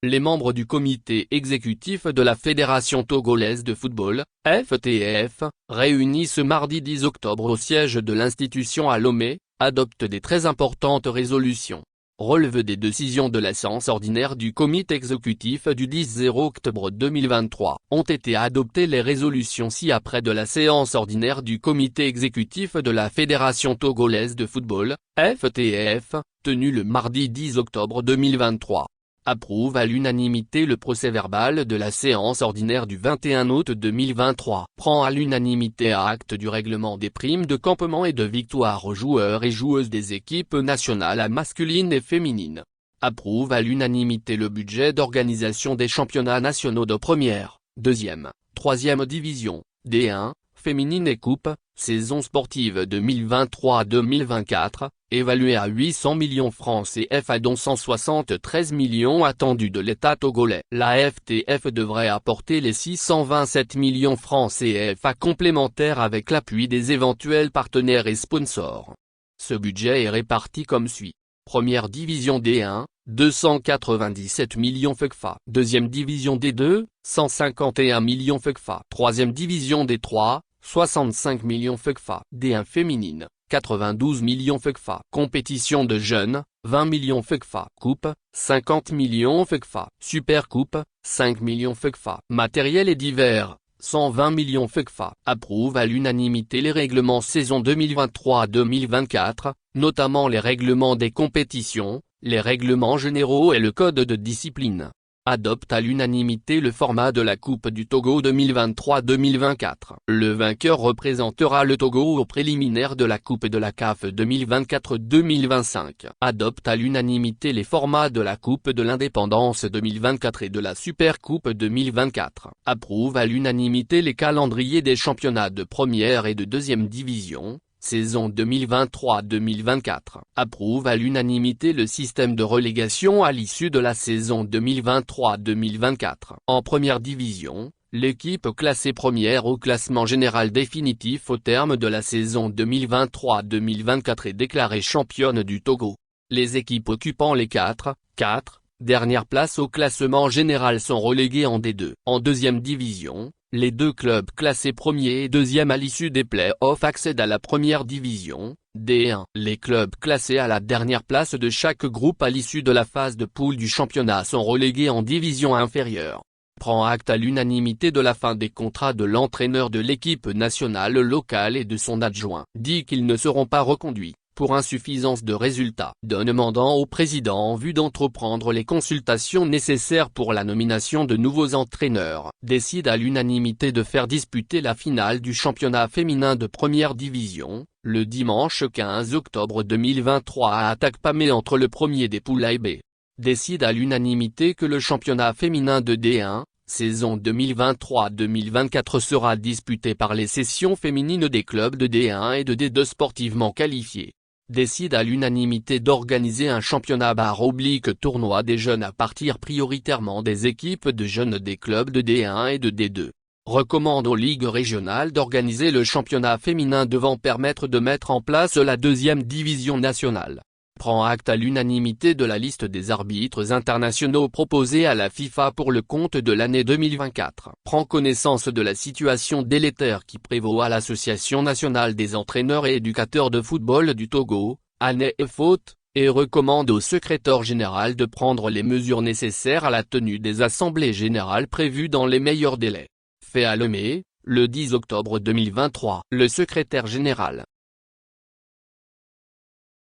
Les membres du comité exécutif de la Fédération togolaise de football, FTF, réunis ce mardi 10 octobre au siège de l'institution à Lomé, adoptent des très importantes résolutions. Relevé des décisions de la séance ordinaire du comité exécutif du 10 octobre 2023. Ont été adoptées les résolutions ci-après de la séance ordinaire du comité exécutif de la Fédération togolaise de football, FTF, tenue le mardi 10 octobre 2023. Approuve à l'unanimité le procès-verbal de la séance ordinaire du 21 août 2023. Prend à l'unanimité acte du règlement des primes de campement et de victoire aux joueurs et joueuses des équipes nationales masculines et féminines. Approuve à l'unanimité le budget d'organisation des championnats nationaux de première, deuxième, troisième division, D1, féminine et coupe, saison sportive 2023-2024, évalué à 800 millions francs CFA dont 173 millions attendus de l'État togolais. La FTF devrait apporter les 627 millions francs CFA complémentaires avec l'appui des éventuels partenaires et sponsors. Ce budget est réparti comme suit. Première division D1, 297 millions FECFA. Deuxième division D2, 151 millions FECFA. Troisième division D3, 65 millions FECFA. D1 féminine, 92 millions FECFA. Compétition de jeunes, 20 millions FECFA. Coupe, 50 millions FECFA. Super Coupe, 5 millions FECFA. Matériel et divers, 120 millions FECFA. Approuve à l'unanimité les règlements saison 2023-2024, notamment les règlements des compétitions, les règlements généraux et le code de discipline. Adopte à l'unanimité le format de la Coupe du Togo 2023-2024. Le vainqueur représentera le Togo aux préliminaires de la Coupe de la CAF 2024-2025. Adopte à l'unanimité les formats de la Coupe de l'Indépendance 2024 et de la Super Coupe 2024. Approuve à l'unanimité les calendriers des championnats de première et de deuxième division, saison 2023-2024. Approuve à l'unanimité le système de relégation à l'issue de la saison 2023-2024. En première division, l'équipe classée première au classement général définitif au terme de la saison 2023-2024 est déclarée championne du Togo. Les équipes occupant les 4 dernières places au classement général sont reléguées en D2. En deuxième division, les deux clubs classés premier et deuxième à l'issue des play-offs accèdent à la première division, D1. Les clubs classés à la dernière place de chaque groupe à l'issue de la phase de poule du championnat sont relégués en division inférieure. Prend acte à l'unanimité de la fin des contrats de l'entraîneur de l'équipe nationale locale et de son adjoint. Dit qu'ils ne seront pas reconduits pour insuffisance de résultats. Demandant au président en vue d'entreprendre les consultations nécessaires pour la nomination de nouveaux entraîneurs. Décide à l'unanimité de faire disputer la finale du championnat féminin de première division, le dimanche 15 octobre 2023 à Atakpamé entre le premier des poules A et B. Décide à l'unanimité que le championnat féminin de D1, saison 2023-2024 sera disputé par les sessions féminines des clubs de D1 et de D2 sportivement qualifiés. Décide à l'unanimité d'organiser un championnat /tournoi des jeunes à partir prioritairement des équipes de jeunes des clubs de D1 et de D2. Recommande aux ligues régionales d'organiser le championnat féminin devant permettre de mettre en place la deuxième division nationale. Prend acte à l'unanimité de la liste des arbitres internationaux proposés à la FIFA pour le compte de l'année 2024. Prend connaissance de la situation délétère qui prévaut à l'Association nationale des entraîneurs et éducateurs de football du Togo, ANEFOT, et recommande au secrétaire général de prendre les mesures nécessaires à la tenue des assemblées générales prévues dans les meilleurs délais. Fait à Lomé, le 10 octobre 2023. Le secrétaire général,